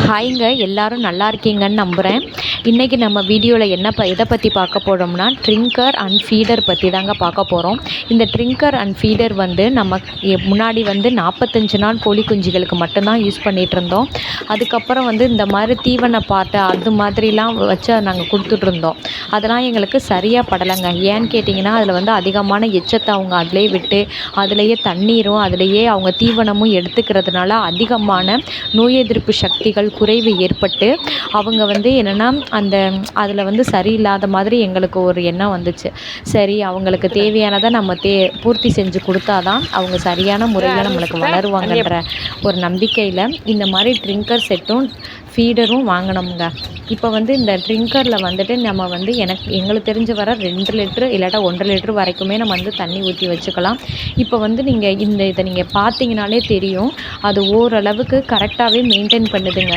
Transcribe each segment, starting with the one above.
ஹாய்ங்க, எல்லாரும் நல்லா இருக்கீங்கன்னு நம்புகிறேன். இன்றைக்கி நம்ம வீடியோவில் எதை பற்றி பார்க்க போகிறோம்னா, ட்ரிங்கர் அண்ட் ஃபீடர் பற்றி தாங்க பார்க்க போகிறோம். இந்த ட்ரிங்கர் அண்ட் ஃபீடர் வந்து நம்ம முன்னாடி வந்து 45 நாள் கோழி குஞ்சுகளுக்கு மட்டும்தான் யூஸ் பண்ணிகிட்டு இருந்தோம். அதுக்கப்புறம் வந்து இந்த மாதிரி தீவன பாட்டை அது மாதிரிலாம் வச்சு நாங்கள் கொடுத்துட்ருந்தோம். அதெல்லாம் எங்களுக்கு சரியாக படலைங்க. ஏன்னு கேட்டிங்கன்னா, அதில் வந்து அதிகமான எச்சத்தை அவங்க அதிலே விட்டு அதிலேயே தண்ணீரும் அதிலேயே அவங்க தீவனமும் எடுத்துக்கிறதுனால அதிகமான நோய் எதிர்ப்பு சக்திகள் குறைவு ஏற்பட்டு அவங்க வந்து என்னென்னா அதில் வந்து சரியில்லாத மாதிரி எங்களுக்கு ஒரு எண்ணம் வந்துச்சு. சரி, அவங்களுக்கு தேவையானதை நம்ம பூர்த்தி செஞ்சு கொடுத்தா தான் அவங்க சரியான முறையில் நம்மளுக்கு வளருவாங்கன்ற ஒரு நம்பிக்கையில் இந்த மாதிரி ட்ரிங்கர் செட்டும் ஃபீடரும் வாங்கினோமுங்க. இப்போ வந்து இந்த ட்ரிங்கரில் வந்துட்டு நம்ம வந்து எங்களுக்கு தெரிஞ்ச வர 2 லிட்ரு இல்லாட்டா 1.5 லிட்ரு வரைக்குமே நம்ம வந்து தண்ணி ஊற்றி வச்சுக்கலாம். இப்போ வந்து நீங்கள் இதை நீங்கள் பார்த்தீங்கனாலே தெரியும், அது ஓரளவுக்கு கரெக்டாகவே மெயின்டைன் பண்ணுதுங்க.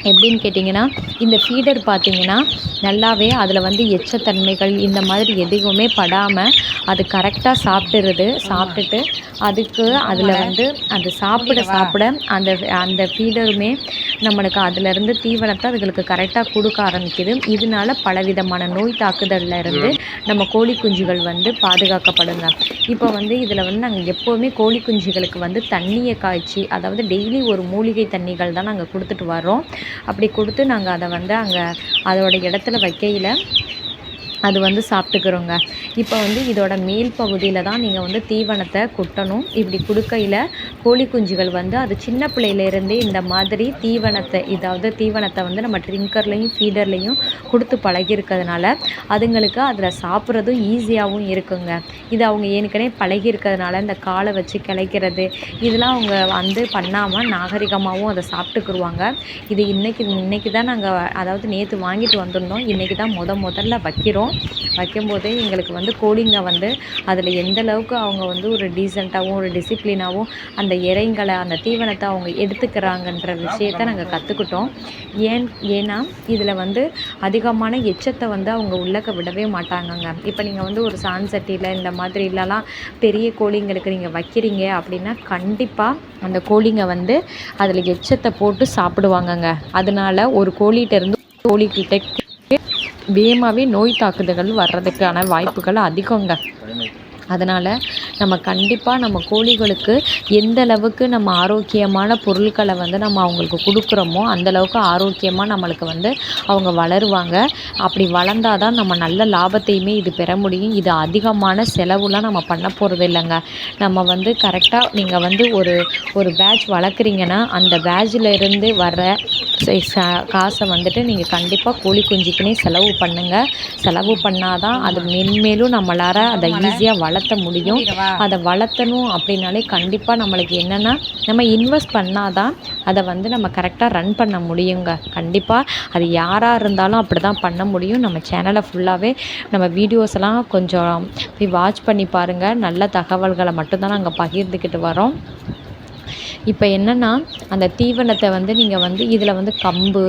எப்படின்னு கேட்டிங்கன்னா, இந்த ஃபீடர் பார்த்திங்கன்னா நல்லாவே அதில் வந்து எச்சத்தன்மைகள் இந்த மாதிரி எதுவுமே படாமல் அது கரெக்டாக சாப்பிட்டுட்டு அதுக்கு அதில் வந்து அது சாப்பிட அந்த ஃபீடருமே நம்மளுக்கு அதிலேருந்து தீவனத்தை அதுகளுக்கு கரெக்டாக கொடுக்க ஆரம்பிக்குது. இதனால பலவிதமான நோய் தாக்குதலில் இருந்து நம்ம கோழி குஞ்சுகள் வந்து பாதுகாக்கப்படுங்க. இப்போ வந்து இதில் வந்து நாங்கள் எப்போவுமே கோழி குஞ்சுகளுக்கு வந்து தண்ணியை காய்ச்சி, அதாவது டெய்லி ஒரு மூலிகை தண்ணிகள் தான் நாங்கள் கொடுத்துட்டு வரோம். அப்படி கொடுத்து நாங்கள் அதை வந்து அங்கே அதோட இடத்துல வைக்கையில் அது வந்து சாப்பிட்டுக்கிறோங்க. இப்போ வந்து இதோட மேல் பகுதியில் தான் நீங்கள் வந்து தீவனத்தை கொட்டணும். இப்படி கொடுக்கையில் கோழி குஞ்சுகள் வந்து அது சின்ன பிள்ளையிலேருந்தே இந்த மாதிரி தீவனத்தை வந்து நம்ம ட்ரிங்கர்லேயும் ஃபீடர்லேயும் கொடுத்து பழகிருக்கிறதுனால அதுங்களுக்கு அதில் சாப்பிட்றதும் ஈஸியாகவும் இருக்குங்க. இது அவங்க ஏற்கனவே பழகிருக்கிறதுனால இந்த காலை வச்சு கிளைக்கிறது இதெல்லாம் அவங்க வந்து பண்ணாமல் நாகரிகமாகவும் அதை சாப்பிட்டுக்குருவாங்க. இது இன்றைக்கி தான் நாங்கள், அதாவது நேற்று வாங்கிட்டு வந்திருந்தோம். இன்றைக்கி தான் முதல்ல வைக்கும்போதே எங்களுக்கு வந்து கோழிங்க வந்து அதில் எந்த அளவுக்கு அவங்க வந்து ஒரு டீசெண்டாகவும் ஒரு டிசிப்ளினாகவும் அந்த தீவனத்தை அவங்க எடுத்துக்கிறாங்கன்ற விஷயத்தை நாங்கள் கற்றுக்கிட்டோம். ஏன்னா இதில் வந்து அதிகமான எச்சத்தை வந்து அவங்க உள்ளக்க விடவே மாட்டாங்கங்க. இப்போ நீங்கள் வந்து ஒரு சான் சட்டியில் இந்த மாதிரி இல்லலாம் பெரிய கோழிங்களுக்கு நீங்கள் வைக்கிறீங்க அப்படின்னா கண்டிப்பாக அந்த கோழிங்க வந்து அதில் எச்சத்தை போட்டு சாப்பிடுவாங்கங்க. அதனால ஒரு கோழிகிட்ட வேகமாகவே நோய் தாக்குதல்கள் வர்றதுக்கான வாய்ப்புகள் அதிகங்க. அதனால் நம்ம கண்டிப்பாக நம்ம கோழிகளுக்கு எந்த அளவுக்கு நம்ம ஆரோக்கியமான பொருட்களை வந்து நம்ம அவங்களுக்கு கொடுக்குறோமோ அந்தளவுக்கு ஆரோக்கியமாக நம்மளுக்கு வந்து அவங்க வளருவாங்க. அப்படி வளர்ந்தால் தான் நம்ம நல்ல லாபத்தையுமே இது பெற முடியும். இது அதிகமான செலவுலாம் நம்ம பண்ண போகிறது இல்லைங்க. நம்ம வந்து கரெக்டாக நீங்கள் வந்து ஒரு பேட்ச் வளர்க்குறீங்கன்னா அந்த பேட்சில் இருந்து வர்ற காசை வந்துட்டு நீங்கள் கண்டிப்பாக கோழி குஞ்சுக்குன்னே செலவு பண்ணுங்கள். செலவு பண்ணால் தான் அது மென்மேலும் நம்மளால் அதை ஈஸியாக வளர்த்த முடியும். அதை வளர்த்தணும் அப்படின்னாலே கண்டிப்பாக நம்மளுக்கு என்னென்னா நம்ம இன்வெஸ்ட் பண்ணால் தான் அதை வந்து நம்ம கரெக்டாக ரன் பண்ண முடியுங்க. கண்டிப்பாக அது யாராக இருந்தாலும் அப்படி தான் பண்ண முடியும். நம்ம சேனலை ஃபுல்லாகவே நம்ம வீடியோஸ் எல்லாம் கொஞ்சம் போய் வாட்ச் பண்ணி பாருங்கள். நல்ல தகவல்களை மட்டும்தான் நாங்கள் பகிர்ந்துக்கிட்டு வரோம். இப்போ என்னென்னா அந்த தீவனத்தை வந்து நீங்கள் வந்து இதில் வந்து கம்பு,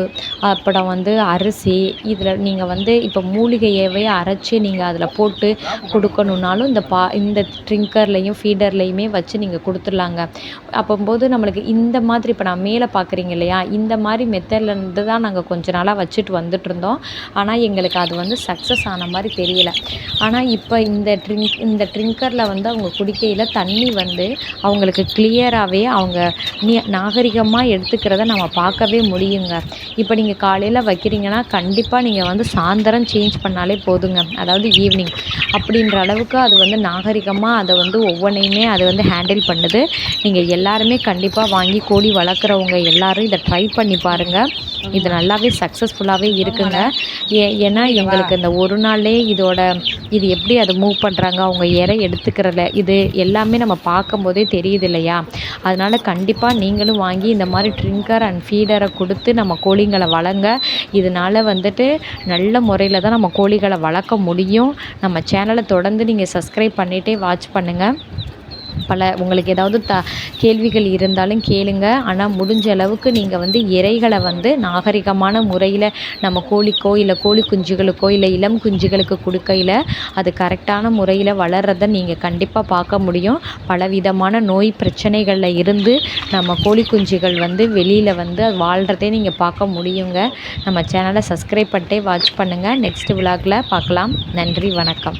அப்புறம் வந்து அரிசி, இதில் நீங்கள் வந்து இப்போ மூலிகையவே அரைச்சி நீங்கள் அதில் போட்டு கொடுக்கணுன்னாலும் இந்த ட்ரிங்கர்லேயும் ஃபீடர்லேயுமே வச்சு நீங்கள் கொடுத்துடலாங்க. அப்போம்போது நம்மளுக்கு இந்த மாதிரி இப்போ நான் மேலே பார்க்குறீங்க இல்லையா, இந்த மாதிரி மெத்தட்லேருந்து தான் நாங்கள் கொஞ்ச நாளாக வச்சுட்டு வந்துட்டுருந்தோம். ஆனால் எங்களுக்கு அது வந்து சக்ஸஸ் ஆன மாதிரி தெரியல. ஆனால் இப்போ இந்த ட்ரிங்கரில் வந்து அவங்க குடிக்கையில் தண்ணி வந்து அவங்களுக்கு கிளியராகவே அவங்க நாகரிகமாக எடுத்துக்கிறத நம்ம பார்க்கவே முடியுங்க. இப்போ நீங்கள் காலையில் வைக்கிறீங்கன்னா கண்டிப்பாக நீங்கள் வந்து சாயந்தரம் சேஞ்ச் பண்ணாலே போதுங்க, அதாவது ஈவினிங். அப்படின்ற அளவுக்கு அது வந்து நாகரிகமாக அதை வந்து ஒவ்வொன்றையுமே அது வந்து ஹேண்டில் பண்ணுது. நீங்கள் எல்லாருமே கண்டிப்பாக வாங்கி கோழி வளர்க்குறவங்க எல்லோரும் இதை ட்ரை பண்ணி பாருங்கள். இது நல்லாவே சக்ஸஸ்ஃபுல்லாகவே இருக்குங்க. ஏன்னா எங்களுக்கு இந்த ஒரு நாள்லேயே இது எப்படி அதை மூவ் பண்ணுறாங்க, அவங்க இறை எடுத்துக்கிறல இது எல்லாமே நம்ம பார்க்கும்போதே தெரியுது இல்லையா. அதனால் கண்டிப்பாக நீங்களும் வாங்கி இந்த மாதிரி ட்ரிங்கர் அண்ட் ஃபீடரை கொடுத்து நம்ம கோழிங்களை வளங்க. இதனால் வந்துட்டு நல்ல முறையில் தான் நம்ம கோழிகளை வளர்க்க முடியும். நம்ம சேனலை தொடர்ந்து நீங்கள் சப்ஸ்கிரைப் பண்ணிகிட்டே வாட்ச் பண்ணுங்கள். உங்களுக்கு ஏதாவது கேள்விகள் இருந்தாலும் கேளுங்க. ஆனால் முடிஞ்ச அளவுக்கு நீங்கள் வந்து இரைகளை வந்து நாகரிகமான முறையில் நம்ம கோழிக்கோ இல்லை கோழி குஞ்சுகளுக்கோ இல்லை இளம் குஞ்சுகளுக்கு கொடுக்கையில் அது கரெக்டான முறையில் வளர்கிறத நீங்கள் கண்டிப்பாக பார்க்க முடியும். பலவிதமான நோய் பிரச்சனைகளில் இருந்து நம்ம கோழி குஞ்சுகள் வந்து வெளியில் வந்து வாழ்கிறதே நீங்கள் பார்க்க முடியுங்க. நம்ம சேனலை சப்ஸ்கிரைப் பண்ணிட்டே வாட்ச் பண்ணுங்கள். நெக்ஸ்ட் விலாகில் பார்க்கலாம். நன்றி, வணக்கம்.